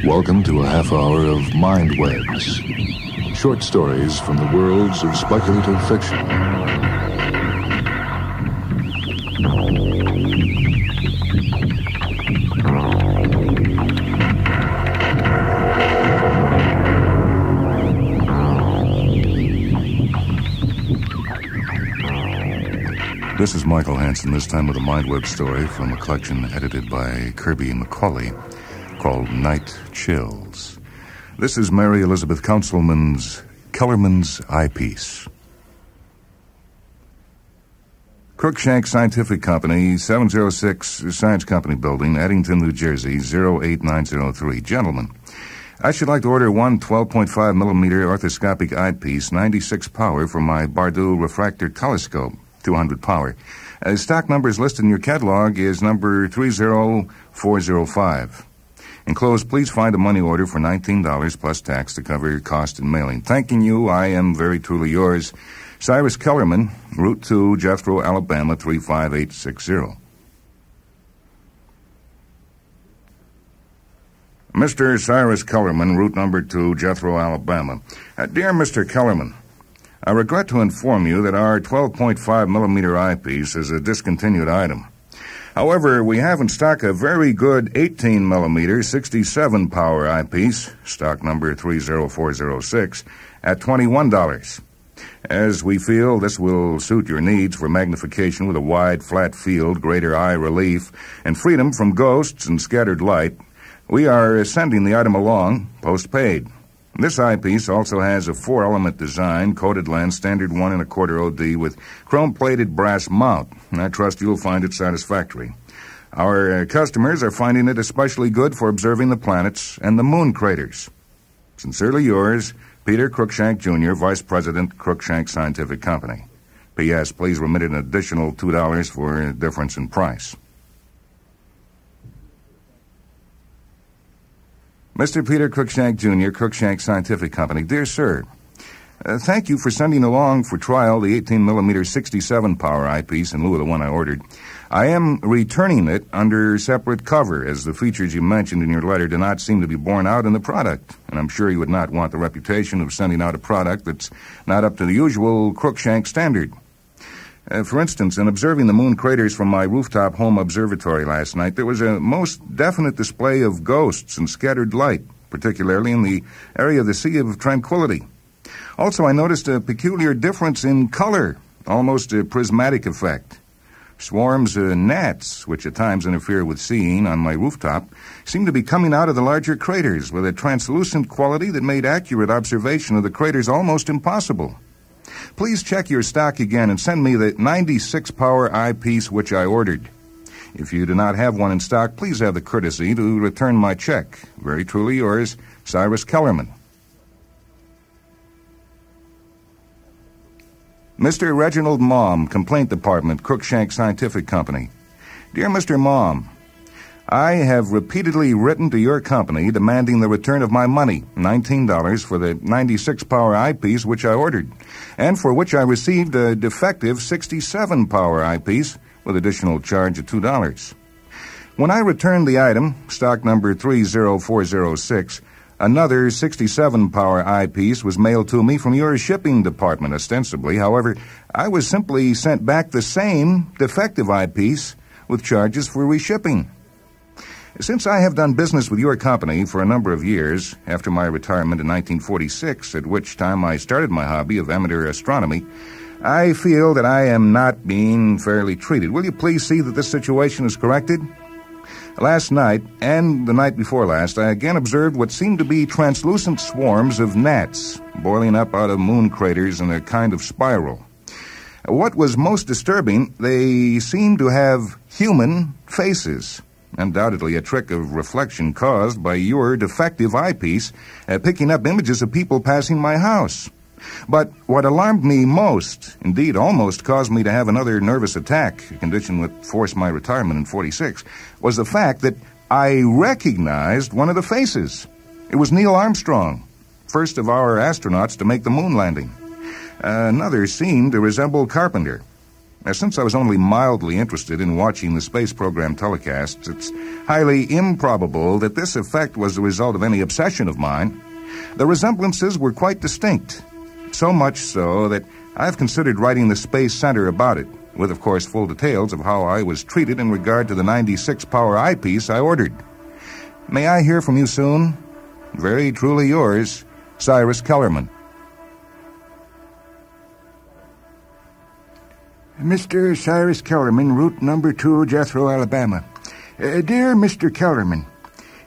Welcome to a half hour of MINDWEBS, short stories from the worlds of speculative fiction. This is Michael Hanson, this time with a MINDWEB story from a collection edited by Kirby McCauley called Night Chills. This is Mary Elizabeth Counselman's Kellerman's Eyepiece. Crookshank Scientific Company, 706 Science Company Building, Eddington, New Jersey, 08903. Gentlemen, I should like to order one 12.5 millimeter orthoscopic eyepiece, 96 power, for my Bardou refractor telescope, 200 power. Stock numbers listed in your catalog is number 30405. Enclosed, please find a money order for $19 plus tax to cover your cost in mailing. Thanking you, I am very truly yours, Cyrus Kellerman, Route 2, Jethro, Alabama, 35860. Mr. Cyrus Kellerman, route number 2, Jethro, Alabama. Dear Mr. Kellerman, I regret to inform you that our 12.5 millimeter eyepiece is a discontinued item. However, we have in stock a very good 18 millimeter 67 power eyepiece, stock number 30406, at $21. As we feel this will suit your needs for magnification with a wide, flat field, greater eye relief, and freedom from ghosts and scattered light, we are sending the item along postpaid. This eyepiece also has a 4-element design, coated lens, standard 1 1/4 OD with chrome-plated brass mount. I trust you'll find it satisfactory. Our customers are finding it especially good for observing the planets and the moon craters. Sincerely yours, Peter Crookshank, Jr., Vice President, Crookshank Scientific Company. P.S. Please remit an additional $2 for a difference in price. Mr. Peter Crookshank, Jr., Crookshank Scientific Company. Dear Sir, thank you for sending along for trial the 18mm 67 power eyepiece in lieu of the one I ordered. I am returning it under separate cover, as the features you mentioned in your letter do not seem to be borne out in the product, and I'm sure you would not want the reputation of sending out a product that's not up to the usual Crookshank standard. For instance, in observing the moon craters from my rooftop home observatory last night, there was a most definite display of ghosts and scattered light, particularly in the area of the Sea of Tranquility. Also, I noticed a peculiar difference in color, almost a prismatic effect. Swarms of gnats, which at times interfere with seeing on my rooftop, seemed to be coming out of the larger craters with a translucent quality that made accurate observation of the craters almost impossible. Please check your stock again and send me the 96 power eyepiece which I ordered. If you do not have one in stock, please have the courtesy to return my check. Very truly yours, Cyrus Kellerman. Mr. Reginald Maum, Complaint Department, Crookshank Scientific Company. Dear Mr. Maum, I have repeatedly written to your company demanding the return of my money, $19 for the 96 power eyepiece which I ordered, and for which I received a defective 67 power eyepiece with additional charge of $2. When I returned the item, stock number 30406, another 67 power eyepiece was mailed to me from your shipping department ostensibly. However, I was simply sent back the same defective eyepiece with charges for reshipping. Since I have done business with your company for a number of years, after my retirement in 1946, at which time I started my hobby of amateur astronomy, I feel that I am not being fairly treated. Will you please see that this situation is corrected? Last night, and the night before last, I again observed what seemed to be translucent swarms of gnats boiling up out of moon craters in a kind of spiral. What was most disturbing, they seemed to have human faces. Undoubtedly a trick of reflection caused by your defective eyepiece picking up images of people passing my house. But what alarmed me most, indeed almost caused me to have another nervous attack, a condition that forced my retirement in 46, was the fact that I recognized one of the faces. It was Neil Armstrong, first of our astronauts to make the moon landing. Another seemed to resemble Carpenter. Since I was only mildly interested in watching the space program telecasts, it's highly improbable that this effect was the result of any obsession of mine. The resemblances were quite distinct. So much so that I've considered writing the Space Center about it, with, of course, full details of how I was treated in regard to the 96-power eyepiece I ordered. May I hear from you soon? Very truly yours, Cyrus Kellerman. Mr. Cyrus Kellerman, Route Number 2, Jethro, Alabama. Dear Mr. Kellerman,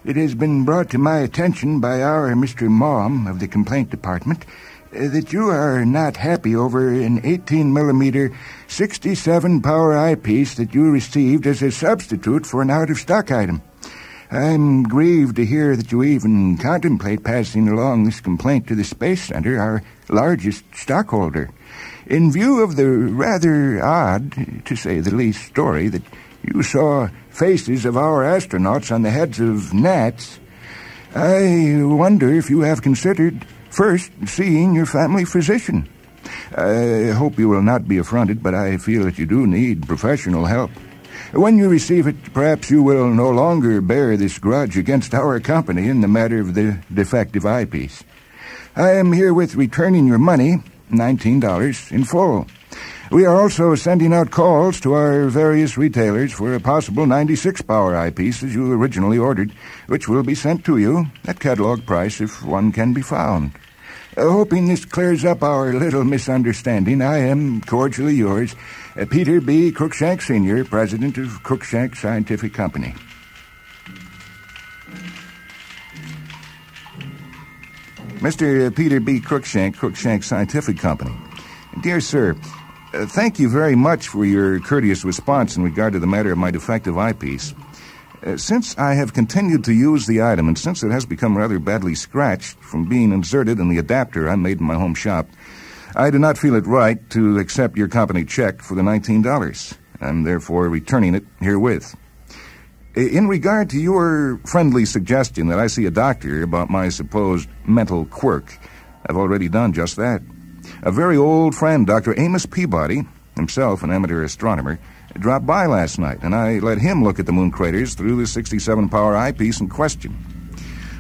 it has been brought to my attention by our Mr. Mom of the Complaint Department that you are not happy over an 18mm 67-power eyepiece that you received as a substitute for an out-of-stock item. I'm grieved to hear that you even contemplate passing along this complaint to the Space Center, our largest stockholder. In view of the rather odd, to say the least, story that you saw faces of our astronauts on the heads of gnats, I wonder if you have considered first seeing your family physician. I hope you will not be affronted, but I feel that you do need professional help. When you receive it, perhaps you will no longer bear this grudge against our company in the matter of the defective eyepiece. I am herewith returning your money, $19, in full. We are also sending out calls to our various retailers for a possible 96-power eyepiece as you originally ordered, which will be sent to you at catalog price if one can be found. Hoping this clears up our little misunderstanding, I am cordially yours, Peter B. Cruikshank, Sr., President of Cruikshank Scientific Company. Mr. Peter B. Cruikshank, Cruikshank Scientific Company. Dear sir, thank you very much for your courteous response in regard to the matter of my defective eyepiece. Since I have continued to use the item, and since it has become rather badly scratched from being inserted in the adapter I made in my home shop, I do not feel it right to accept your company check for the $19. I'm therefore returning it herewith. In regard to your friendly suggestion that I see a doctor about my supposed mental quirk, I've already done just that. A very old friend, Dr. Amos Peabody, himself an amateur astronomer, dropped by last night, and I let him look at the moon craters through the 67-power eyepiece in question.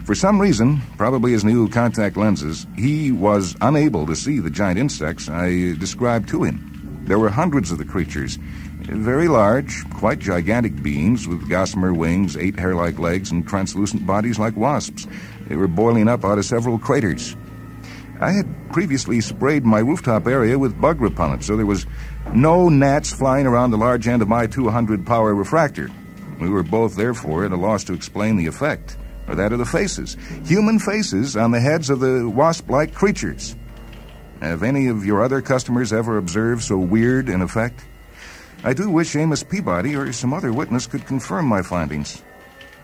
For some reason, probably his new contact lenses, he was unable to see the giant insects I described to him. There were hundreds of the creatures, very large, quite gigantic beings with gossamer wings, 8 hair-like legs, and translucent bodies like wasps. They were boiling up out of several craters. I had previously sprayed my rooftop area with bug repellent, so there was no gnats flying around the large end of my 200-power refractor. We were both, therefore, at a loss to explain the effect, or that of the faces. Human faces on the heads of the wasp-like creatures. Have any of your other customers ever observed so weird an effect? I do wish Amos Peabody or some other witness could confirm my findings.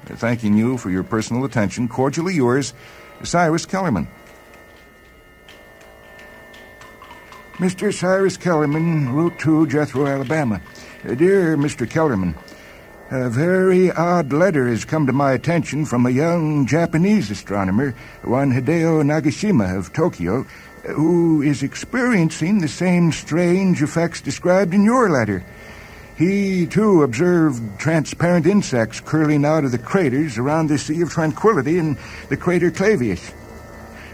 Thanking you for your personal attention, cordially yours, Cyrus Kellerman. Mr. Cyrus Kellerman, Route 2, Jethro, Alabama. Dear Mr. Kellerman, a very odd letter has come to my attention from a young Japanese astronomer, one Hideo Nagashima of Tokyo, who is experiencing the same strange effects described in your letter. He, too, observed transparent insects curling out of the craters around the Sea of Tranquility and the crater Clavius.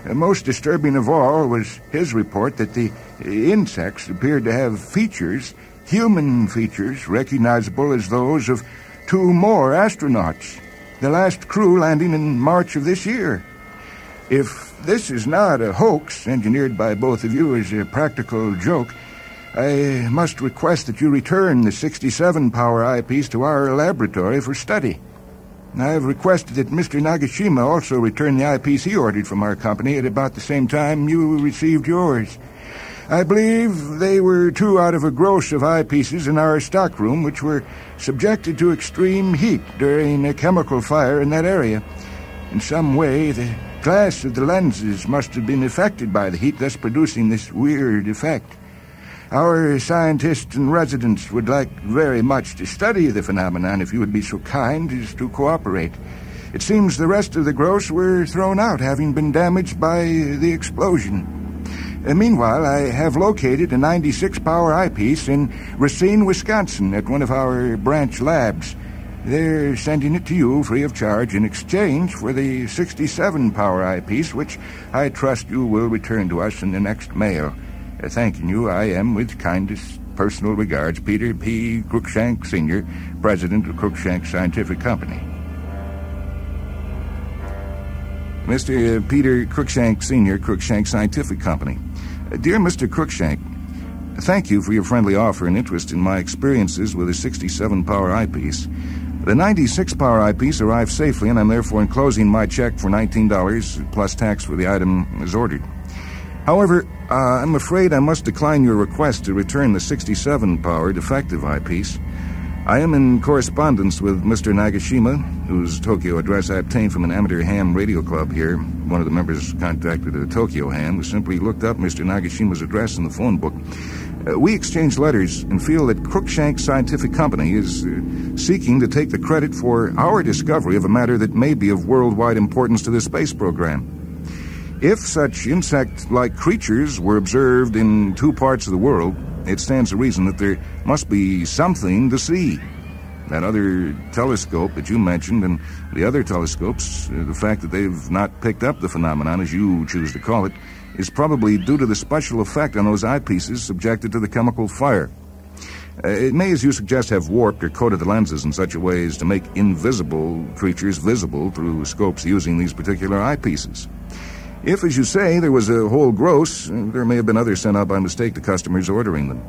Most disturbing of all was his report that the insects appeared to have features, human features, recognizable as those of 2 more astronauts, the last crew landing in March of this year. If this is not a hoax engineered by both of you as a practical joke, I must request that you return the 67-power eyepiece to our laboratory for study. I have requested that Mr. Nagashima also return the eyepiece he ordered from our company at about the same time you received yours. I believe they were 2 out of a gross of eyepieces in our stockroom which were subjected to extreme heat during a chemical fire in that area. In some way, the glass of the lenses must have been affected by the heat, thus producing this weird effect. Our scientists and residents would like very much to study the phenomenon if you would be so kind as to cooperate. It seems the rest of the gross were thrown out, having been damaged by the explosion. Meanwhile, I have located a 96-power eyepiece in Racine, Wisconsin, at one of our branch labs. They're sending it to you free of charge in exchange for the 67-power eyepiece, which I trust you will return to us in the next mail. Thanking you, I am, with kindest personal regards, Peter P. Cruikshank, Sr., President of Cruikshank Scientific Company. Mr. Peter Cruikshank, Sr., Cruikshank Scientific Company. Dear Mr. Cruikshank, thank you for your friendly offer and interest in my experiences with a 67-power eyepiece. The 96-power eyepiece arrived safely, and I'm therefore enclosing my check for $19 plus tax for the item as ordered. However, I'm afraid I must decline your request to return the 67-power defective eyepiece. I am in correspondence with Mr. Nagashima, whose Tokyo address I obtained from an amateur ham radio club here. One of the members contacted a Tokyo ham who simply looked up Mr. Nagashima's address in the phone book. We exchanged letters and feel that Cruikshank Scientific Company is seeking to take the credit for our discovery of a matter that may be of worldwide importance to the space program. If such insect-like creatures were observed in 2 parts of the world, it stands to reason that there must be something to see. That other telescope that you mentioned and the other telescopes, the fact that they've not picked up the phenomenon, as you choose to call it, is probably due to the special effect on those eyepieces subjected to the chemical fire. It may, as you suggest, have warped or coated the lenses in such a way as to make invisible creatures visible through scopes using these particular eyepieces. If, as you say, there was a whole gross, there may have been others sent out by mistake to customers ordering them.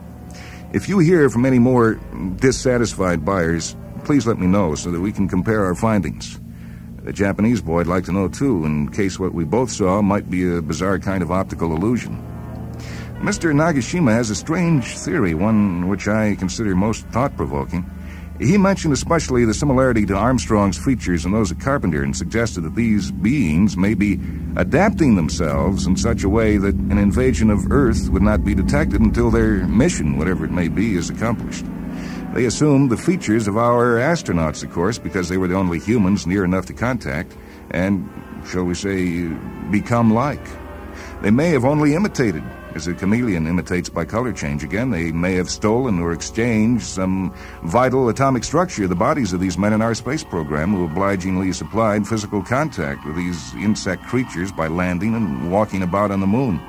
If you hear from any more dissatisfied buyers, please let me know so that we can compare our findings. The Japanese boy would like to know, too, in case what we both saw might be a bizarre kind of optical illusion. Mr. Nagashima has a strange theory, one which I consider most thought-provoking. He mentioned especially the similarity to Armstrong's features and those of Carpenter and suggested that these beings may be adapting themselves in such a way that an invasion of Earth would not be detected until their mission, whatever it may be, is accomplished. They assumed the features of our astronauts, of course, because they were the only humans near enough to contact and, shall we say, become like. They may have only imitated, as a chameleon imitates by color change. Again, they may have stolen or exchanged some vital atomic structure of the bodies of these men in our space program who obligingly supplied physical contact with these insect creatures by landing and walking about on the moon.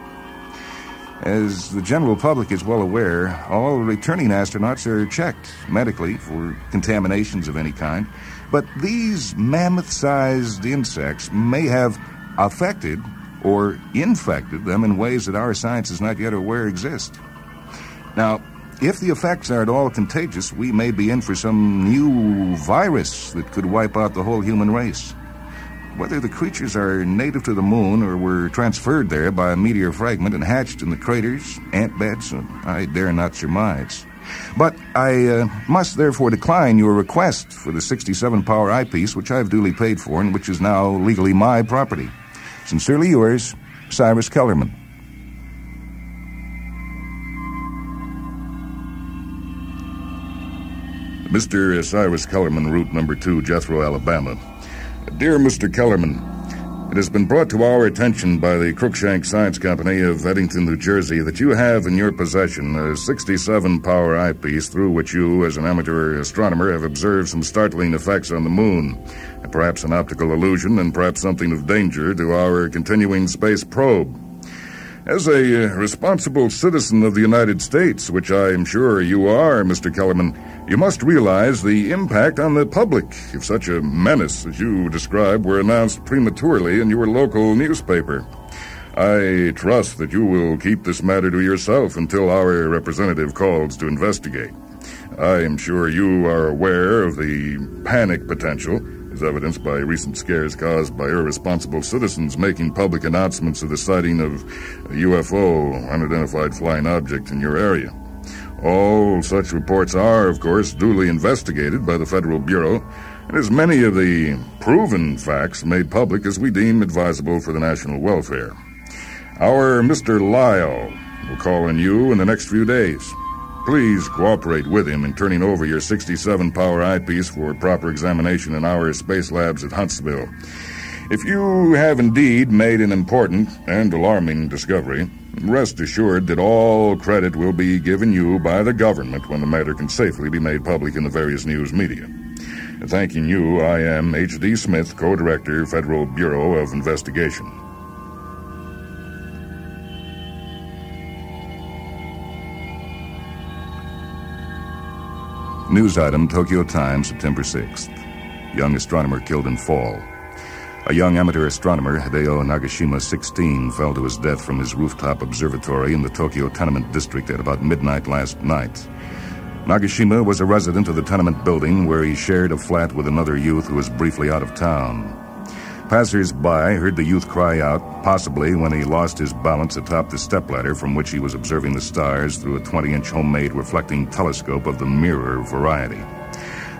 As the general public is well aware, all returning astronauts are checked medically for contaminations of any kind, but these mammoth-sized insects may have affected or infected them in ways that our science is not yet aware exist. Now, if the effects are at all contagious, we may be in for some new virus that could wipe out the whole human race. Whether the creatures are native to the moon or were transferred there by a meteor fragment and hatched in the craters, ant beds, I dare not surmise. But I must therefore decline your request for the 67-power eyepiece, which I have duly paid for and which is now legally my property. Sincerely yours, Cyrus Kellerman. Mr. Cyrus Kellerman, Route Number 2, Jethro, Alabama. Dear Mr. Kellerman, it has been brought to our attention by the Cruikshank Science Company of Eddington, New Jersey, that you have in your possession a 67-power eyepiece through which you, as an amateur astronomer, have observed some startling effects on the moon, and perhaps an optical illusion and perhaps something of danger to our continuing space probe. As a responsible citizen of the United States, which I am sure you are, Mr. Kellerman, you must realize the impact on the public if such a menace as you describe were announced prematurely in your local newspaper. I trust that you will keep this matter to yourself until our representative calls to investigate. I am sure you are aware of the panic potential, as evidenced by recent scares caused by irresponsible citizens making public announcements of the sighting of a UFO, unidentified flying object, in your area. All such reports are, of course, duly investigated by the Federal Bureau, and as many of the proven facts made public as we deem advisable for the national welfare. Our Mr. Lyle will call on you in the next few days. Please cooperate with him in turning over your 67-power eyepiece for proper examination in our space labs at Huntsville. If you have indeed made an important and alarming discovery, rest assured that all credit will be given you by the government when the matter can safely be made public in the various news media. Thanking you, I am H.D. Smith, Co-Director, Federal Bureau of Investigation. News item, Tokyo Times, September 6th. Young astronomer killed in fall. A young amateur astronomer, Hideo Nagashima, 16, fell to his death from his rooftop observatory in the Tokyo tenement district at about midnight last night. Nagashima was a resident of the tenement building where he shared a flat with another youth who was briefly out of town. Passers-by heard the youth cry out, possibly when he lost his balance atop the stepladder from which he was observing the stars through a 20-inch homemade reflecting telescope of the mirror variety.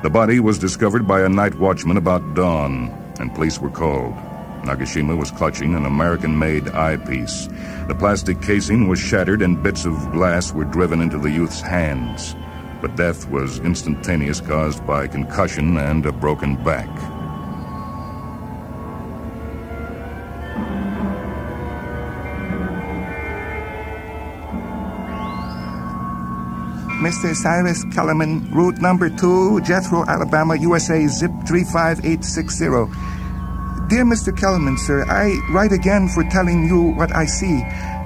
The body was discovered by a night watchman about dawn, and police were called. Nagashima was clutching an American-made eyepiece. The plastic casing was shattered and bits of glass were driven into the youth's hands. But death was instantaneous, caused by concussion and a broken back. Mr. Cyrus Kellerman, route number 2, Jethro, Alabama, USA, zip 35860. Dear Mr. Kellerman, sir, I write again for telling you what I see.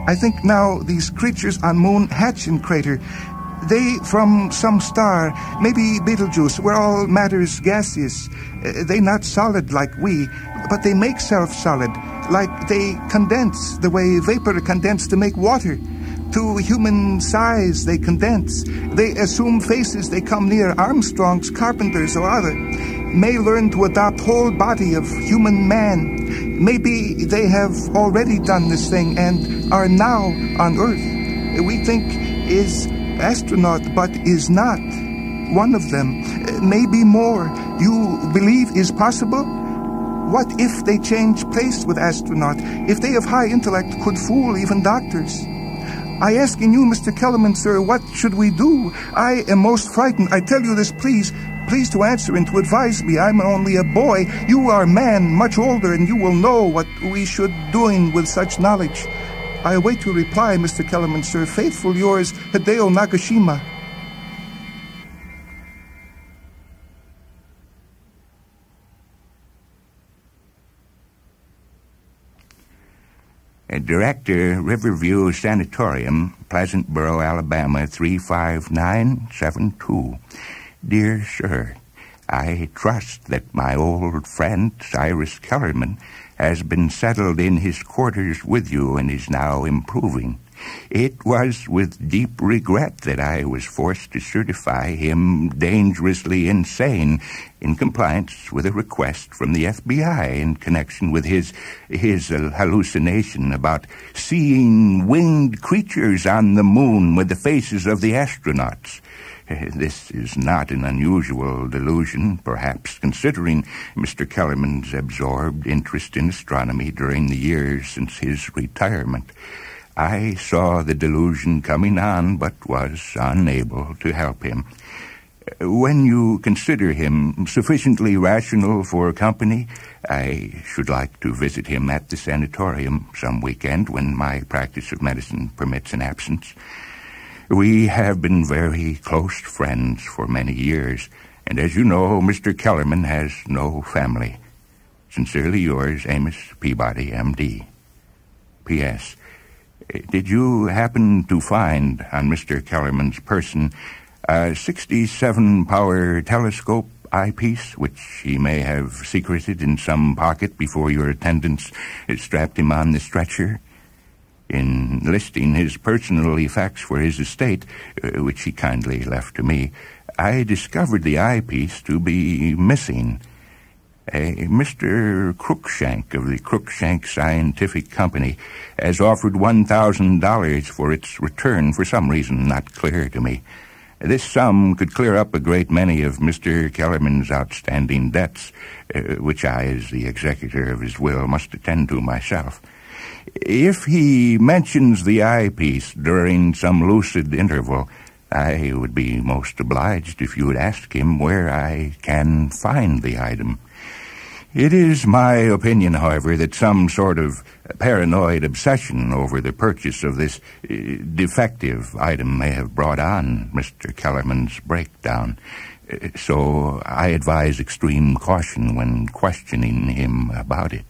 I think now these creatures on moon hatch in crater. They from some star, maybe Betelgeuse, where all matter's gaseous. They not solid like we, but they make self-solid, like they condense, the way vapor condense to make water. To human size they condense. They assume faces, they come near Armstrongs, carpenters, or other. May learn to adopt whole body of human man. Maybe they have already done this thing and are now on Earth. We think is astronaut, but is not. One of them, maybe more, you believe is possible? What if they change place with astronaut? If they of high intellect could fool even doctors? I asking you, Mr. Kellerman, sir, what should we do? I am most frightened. I tell you this, please to answer and to advise me. I'm only a boy. You are a man, much older, and you will know what we should doing with such knowledge. I await your reply, Mr. Kellerman, sir. Faithful yours, Hideo Nagashima. Director, Riverview Sanatorium, Pleasantboro, Alabama, 35972. Dear Sir, I trust that my old friend Cyrus Kellerman has been settled in his quarters with you and is now improving. It was with deep regret that I was forced to certify him dangerously insane in compliance with a request from the FBI in connection with his hallucination about seeing winged creatures on the moon with the faces of the astronauts. This is not an unusual delusion, perhaps, considering Mr. Kellerman's absorbed interest in astronomy during the years since his retirement. I saw the delusion coming on, but was unable to help him. When you consider him sufficiently rational for company, I should like to visit him at the sanatorium some weekend when my practice of medicine permits an absence. We have been very close friends for many years, and as you know, Mr. Kellerman has no family. Sincerely yours, Amos Peabody, M.D. P.S. Did you happen to find on Mr. Kellerman's person a 67-power telescope eyepiece, which he may have secreted in some pocket before your attendants strapped him on the stretcher? In listing his personal effects for his estate, which he kindly left to me, I discovered the eyepiece to be missing. Mr. Cruikshank of the Cruikshank Scientific Company has offered $1,000 for its return for some reason not clear to me. This sum could clear up a great many of Mr. Kellerman's outstanding debts, which I, as the executor of his will, must attend to myself. If he mentions the eyepiece during some lucid interval, I would be most obliged if you would ask him where I can find the item. It is my opinion, however, that some sort of paranoid obsession over the purchase of this defective item may have brought on Mr. Kellerman's breakdown. So I advise extreme caution when questioning him about it.